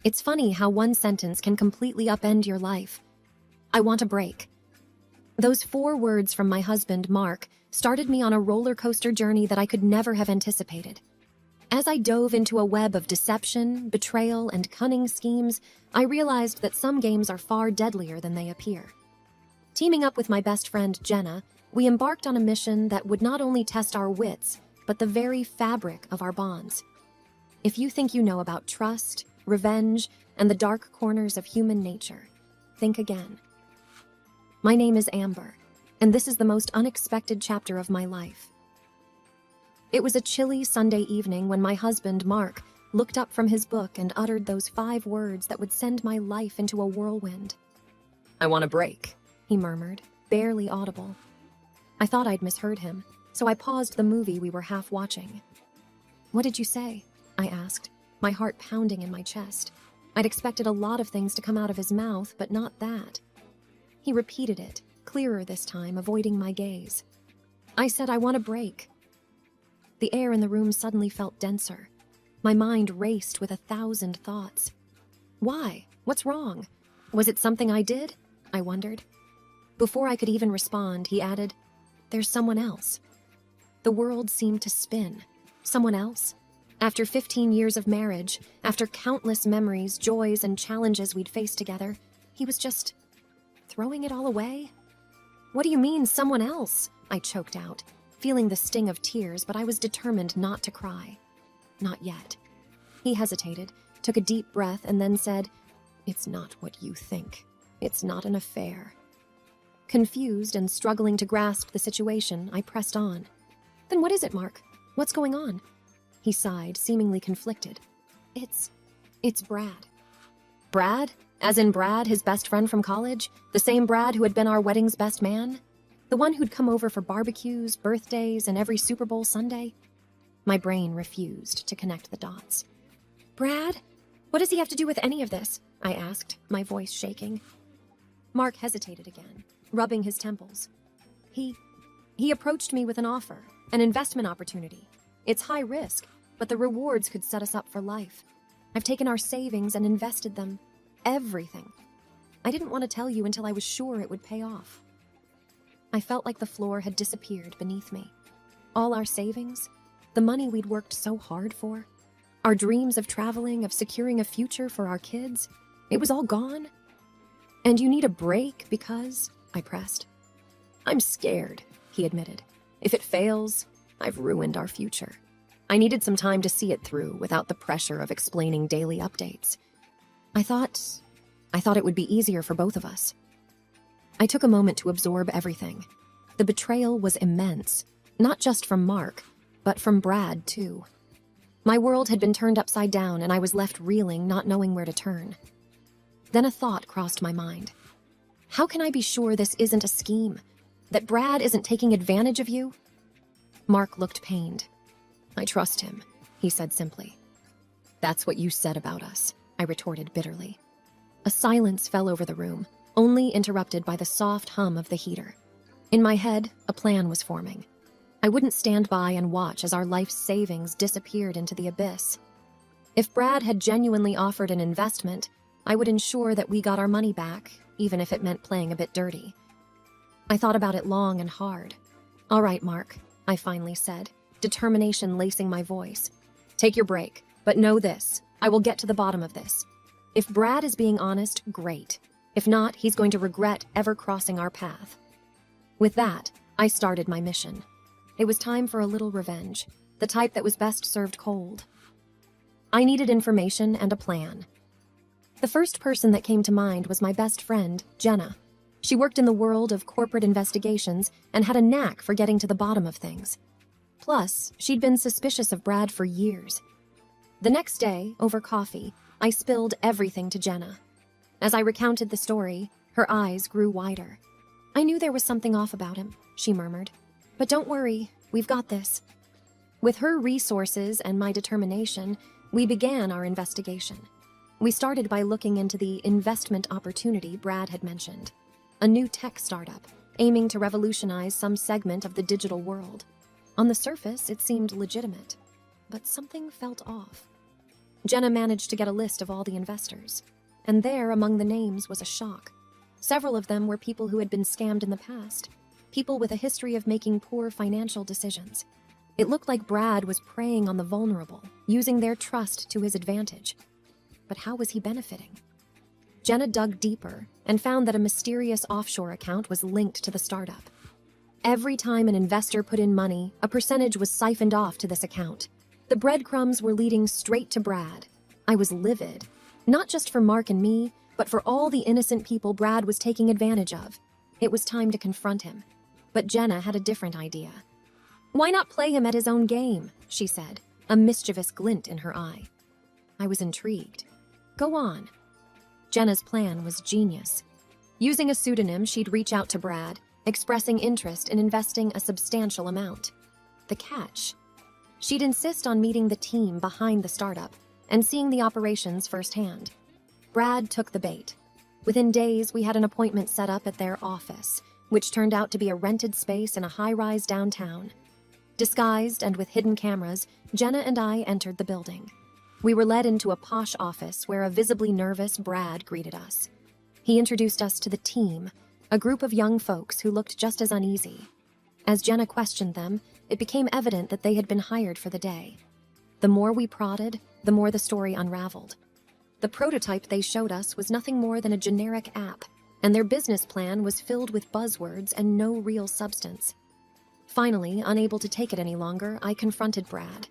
It's funny how one sentence can completely upend your life. I want a break. Those 4 words from my husband, Mark, started me on a roller coaster journey that I could never have anticipated. As I dove into a web of deception, betrayal, and cunning schemes, I realized that some games are far deadlier than they appear. Teaming up with my best friend, Jenna, we embarked on a mission that would not only test our wits, but the very fabric of our bonds. If you think you know about trust, revenge, and the dark corners of human nature, think again. My name is Amber, and this is the most unexpected chapter of my life. It was a chilly Sunday evening when my husband, Mark, looked up from his book and uttered those 5 words that would send my life into a whirlwind. "I want a break," he murmured, barely audible. I thought I'd misheard him, so I paused the movie we were half watching. "What did you say?" I asked, my heart pounding in my chest. I'd expected a lot of things to come out of his mouth, but not that. He repeated it, clearer this time, avoiding my gaze. "I said I want a break." The air in the room suddenly felt denser. My mind raced with 1,000 thoughts. Why? What's wrong? Was it something I did? I wondered. Before I could even respond, he added, "There's someone else." The world seemed to spin. Someone else? After 15 years of marriage, after countless memories, joys, and challenges we'd faced together, he was just throwing it all away? "What do you mean, someone else?" I choked out, feeling the sting of tears, but I was determined not to cry. "Not yet." He hesitated, took a deep breath, and then said, "It's not what you think. It's not an affair." Confused and struggling to grasp the situation, I pressed on. "Then what is it, Mark? What's going on?" He sighed, seemingly conflicted. It's Brad." "Brad? As in Brad, his best friend from college? The same Brad who had been our wedding's best man? The one who'd come over for barbecues, birthdays, and every Super Bowl Sunday?" My brain refused to connect the dots. "Brad? What does he have to do with any of this?" I asked, my voice shaking. Mark hesitated again, rubbing his temples. He approached me with an offer, an investment opportunity. It's high risk, but the rewards could set us up for life. I've taken our savings and invested them. Everything. I didn't want to tell you until I was sure it would pay off. I felt like the floor had disappeared beneath me. All our savings, the money we'd worked so hard for, our dreams of traveling, of securing a future for our kids, it was all gone. "And you need a break because," I pressed. "I'm scared," he admitted. "If it fails, I've ruined our future. I needed some time to see it through without the pressure of explaining daily updates. I thought it would be easier for both of us." I took a moment to absorb everything. The betrayal was immense, not just from Mark, but from Brad, too. My world had been turned upside down, and I was left reeling, not knowing where to turn. Then a thought crossed my mind. How can I be sure this isn't a scheme? That Brad isn't taking advantage of you? Mark looked pained. "I trust him," he said simply. "That's what you said about us," I retorted bitterly. A silence fell over the room, only interrupted by the soft hum of the heater. In my head, a plan was forming. I wouldn't stand by and watch as our life savings disappeared into the abyss. If Brad had genuinely offered an investment, I would ensure that we got our money back, even if it meant playing a bit dirty. I thought about it long and hard. "All right, Mark," I finally said, determination lacing my voice. "Take your break, but know this, I will get to the bottom of this. If Brad is being honest, great. If not, he's going to regret ever crossing our path." With that, I started my mission. It was time for a little revenge, the type that was best served cold. I needed information and a plan. The first person that came to mind was my best friend, Jenna. She worked in the world of corporate investigations and had a knack for getting to the bottom of things. Plus, she'd been suspicious of Brad for years. The next day, over coffee, I spilled everything to Jenna. As I recounted the story, her eyes grew wider. "I knew there was something off about him," she murmured. "But don't worry, we've got this." With her resources and my determination, we began our investigation. We started by looking into the investment opportunity Brad had mentioned, a new tech startup aiming to revolutionize some segment of the digital world. On the surface, it seemed legitimate, but something felt off. Jenna managed to get a list of all the investors, and there among the names was a shock. Several of them were people who had been scammed in the past, people with a history of making poor financial decisions. It looked like Brad was preying on the vulnerable, using their trust to his advantage. But how was he benefiting? Jenna dug deeper and found that a mysterious offshore account was linked to the startup. Every time an investor put in money, a percentage was siphoned off to this account. The breadcrumbs were leading straight to Brad. I was livid, not just for Mark and me, but for all the innocent people Brad was taking advantage of. It was time to confront him. But Jenna had a different idea. "Why not play him at his own game?" she said, a mischievous glint in her eye. I was intrigued. "Go on." Jenna's plan was genius. Using a pseudonym, she'd reach out to Brad, expressing interest in investing a substantial amount. The catch? She'd insist on meeting the team behind the startup and seeing the operations firsthand. Brad took the bait. Within days, we had an appointment set up at their office, which turned out to be a rented space in a high-rise downtown. Disguised and with hidden cameras, Jenna and I entered the building. We were led into a posh office where a visibly nervous Brad greeted us. He introduced us to the team, a group of young folks who looked just as uneasy. As Jenna questioned them, it became evident that they had been hired for the day. The more we prodded, the more the story unraveled. The prototype they showed us was nothing more than a generic app, and their business plan was filled with buzzwords and no real substance. Finally, unable to take it any longer, I confronted Brad.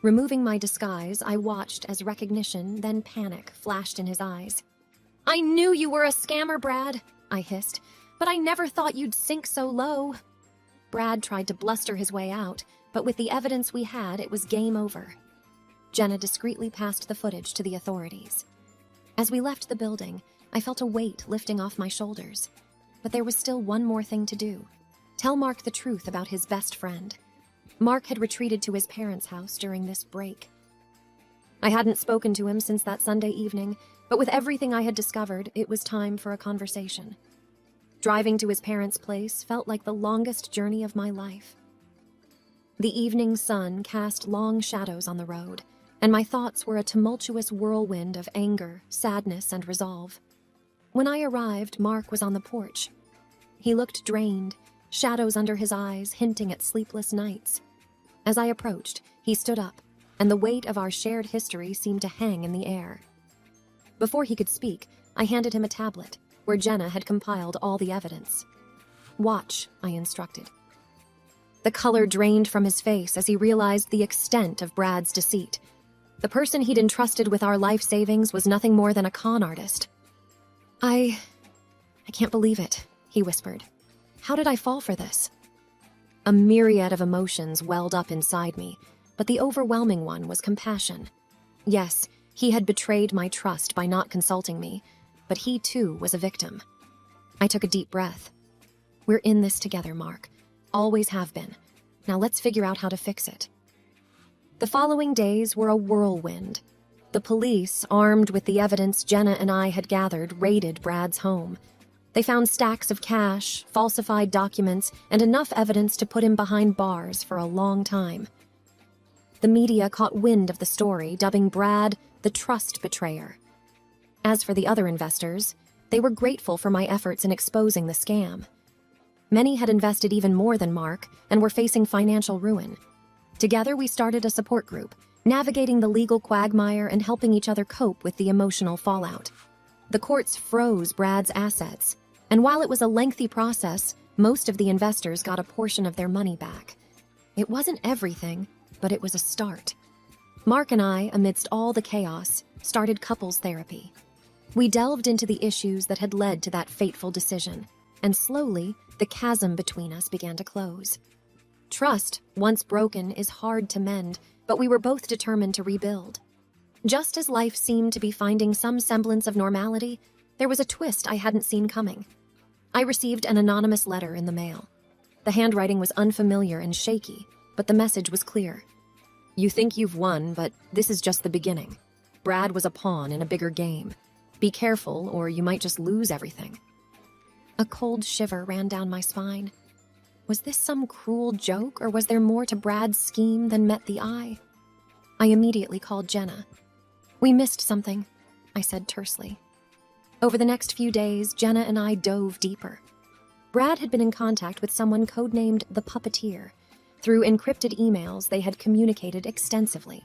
Removing my disguise, I watched as recognition, then panic, flashed in his eyes. "I knew you were a scammer, Brad," I hissed, "but I never thought you'd sink so low." Brad tried to bluster his way out, but with the evidence we had, it was game over. Jenna discreetly passed the footage to the authorities. As we left the building, I felt a weight lifting off my shoulders. But there was still one more thing to do. Tell Mark the truth about his best friend. Mark had retreated to his parents' house during this break. I hadn't spoken to him since that Sunday evening, but with everything I had discovered, it was time for a conversation. Driving to his parents' place felt like the longest journey of my life. The evening sun cast long shadows on the road, and my thoughts were a tumultuous whirlwind of anger, sadness, and resolve. When I arrived, Mark was on the porch. He looked drained, shadows under his eyes hinting at sleepless nights. As I approached, he stood up, and the weight of our shared history seemed to hang in the air. Before he could speak, I handed him a tablet, where Jenna had compiled all the evidence. "Watch," I instructed. The color drained from his face as he realized the extent of Brad's deceit. The person he'd entrusted with our life savings was nothing more than a con artist. I can't believe it," he whispered. "How did I fall for this?" A myriad of emotions welled up inside me, but the overwhelming one was compassion. Yes, he had betrayed my trust by not consulting me, but he too was a victim. I took a deep breath. "We're in this together, Mark. Always have been. Now let's figure out how to fix it." The following days were a whirlwind. The police, armed with the evidence Jenna and I had gathered, raided Brad's home. They found stacks of cash, falsified documents, and enough evidence to put him behind bars for a long time. The media caught wind of the story, dubbing Brad the trust betrayer. As for the other investors, they were grateful for my efforts in exposing the scam. Many had invested even more than Mark and were facing financial ruin. Together, we started a support group, navigating the legal quagmire and helping each other cope with the emotional fallout. The courts froze Brad's assets, and while it was a lengthy process, most of the investors got a portion of their money back. It wasn't everything, but it was a start. Mark and I, amidst all the chaos, started couples therapy. We delved into the issues that had led to that fateful decision, and slowly, the chasm between us began to close. Trust, once broken, is hard to mend, but we were both determined to rebuild. Just as life seemed to be finding some semblance of normality, there was a twist I hadn't seen coming. I received an anonymous letter in the mail. The handwriting was unfamiliar and shaky, but the message was clear. "You think you've won, but this is just the beginning. Brad was a pawn in a bigger game. Be careful, or you might just lose everything." A cold shiver ran down my spine. Was this some cruel joke, or was there more to Brad's scheme than met the eye? I immediately called Jenna. We missed something, I said tersely. Over the next few days, Jenna and I dove deeper. Brad had been in contact with someone codenamed the Puppeteer. Through encrypted emails, they had communicated extensively.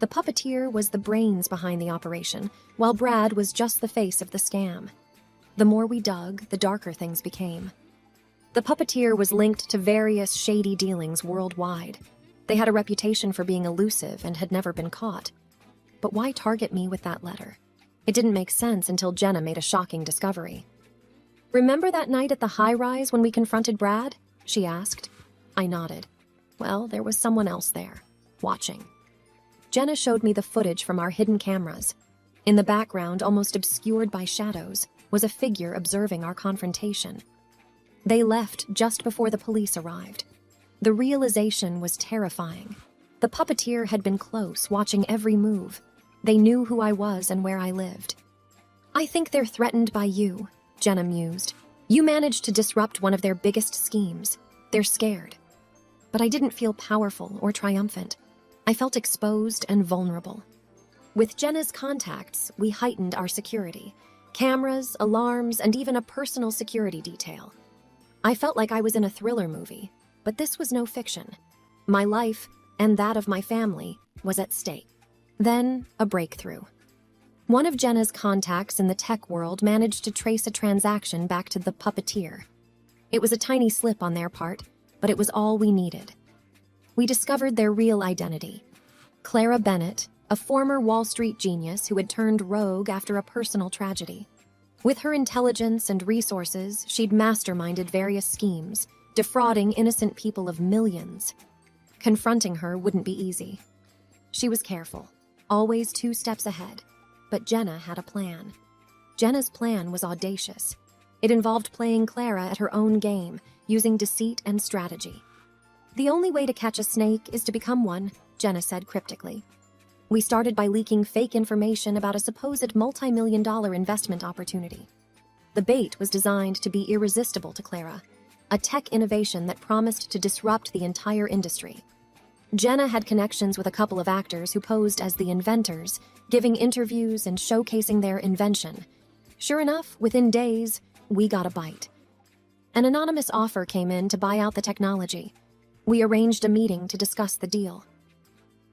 The Puppeteer was the brains behind the operation, while Brad was just the face of the scam. The more we dug, the darker things became. The Puppeteer was linked to various shady dealings worldwide. They had a reputation for being elusive and had never been caught. But why target me with that letter? It didn't make sense until Jenna made a shocking discovery. "Remember that night at the high-rise when we confronted Brad?" she asked. I nodded. Well, there was someone else there, watching. Jenna showed me the footage from our hidden cameras. In the background, almost obscured by shadows, was a figure observing our confrontation. They left just before the police arrived. The realization was terrifying. The Puppeteer had been close, watching every move. They knew who I was and where I lived. "I think they're threatened by you," Jenna mused. "You managed to disrupt one of their biggest schemes. They're scared." But I didn't feel powerful or triumphant. I felt exposed and vulnerable. With Jenna's contacts, we heightened our security. Cameras, alarms, and even a personal security detail. I felt like I was in a thriller movie, but this was no fiction. My life, and that of my family, was at stake. Then, a breakthrough. One of Jenna's contacts in the tech world managed to trace a transaction back to the Puppeteer. It was a tiny slip on their part, but it was all we needed. We discovered their real identity. Clara Bennett, a former Wall Street genius who had turned rogue after a personal tragedy. With her intelligence and resources, she'd masterminded various schemes, defrauding innocent people of millions. Confronting her wouldn't be easy. She was careful, always 2 steps ahead. But Jenna had a plan. Jenna's plan was audacious. It involved playing Clara at her own game, using deceit and strategy. "The only way to catch a snake is to become one," Jenna said cryptically. We started by leaking fake information about a supposed multi-million-dollar investment opportunity. The bait was designed to be irresistible to Clara, a tech innovation that promised to disrupt the entire industry. Jenna had connections with a couple of actors who posed as the inventors, giving interviews and showcasing their invention. Sure enough, within days, we got a bite. An anonymous offer came in to buy out the technology. We arranged a meeting to discuss the deal.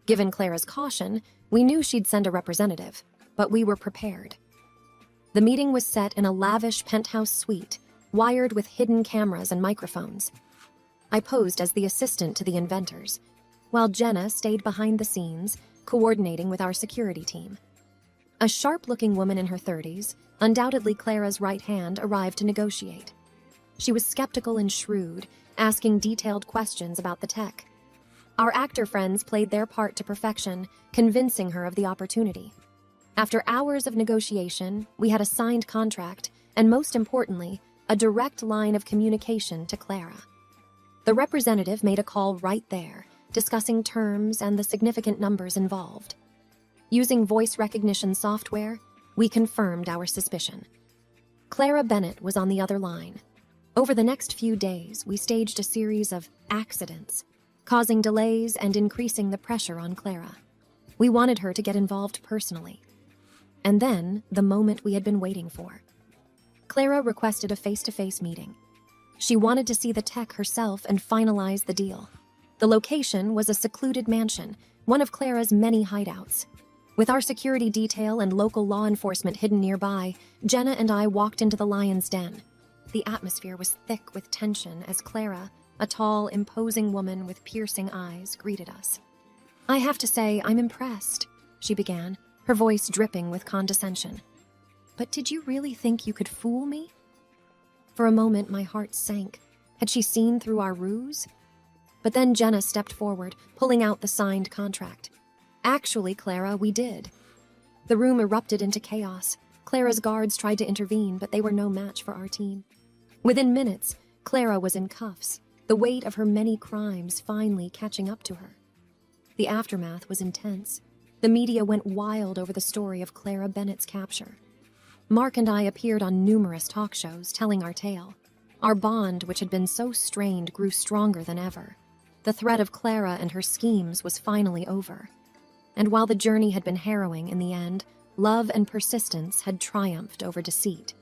Given Clara's caution, we knew she'd send a representative, but we were prepared. The meeting was set in a lavish penthouse suite, wired with hidden cameras and microphones. I posed as the assistant to the inventors, while Jenna stayed behind the scenes, coordinating with our security team. A sharp-looking woman in her 30s, undoubtedly Clara's right hand, arrived to negotiate. She was skeptical and shrewd, asking detailed questions about the tech. Our actor friends played their part to perfection, convincing her of the opportunity. After hours of negotiation, we had a signed contract, and most importantly, a direct line of communication to Clara. The representative made a call right there, discussing terms and the significant numbers involved. Using voice recognition software, we confirmed our suspicion. Clara Bennett was on the other line. Over the next few days, we staged a series of accidents, causing delays and increasing the pressure on Clara. We wanted her to get involved personally. And then, the moment we had been waiting for. Clara requested a face-to-face meeting. She wanted to see the tech herself and finalize the deal. The location was a secluded mansion, one of Clara's many hideouts. With our security detail and local law enforcement hidden nearby, Jenna and I walked into the lion's den. The atmosphere was thick with tension as Clara, a tall, imposing woman with piercing eyes, greeted us. "I have to say, I'm impressed," she began, her voice dripping with condescension. "But did you really think you could fool me?" For a moment, my heart sank. Had she seen through our ruse? But then Jenna stepped forward, pulling out the signed contract. "Actually, Clara, we did." The room erupted into chaos. Clara's guards tried to intervene, but they were no match for our team. Within minutes, Clara was in cuffs, the weight of her many crimes finally catching up to her. The aftermath was intense. The media went wild over the story of Clara Bennett's capture. Mark and I appeared on numerous talk shows telling our tale. Our bond, which had been so strained, grew stronger than ever. The threat of Clara and her schemes was finally over. And while the journey had been harrowing in the end, love and persistence had triumphed over deceit.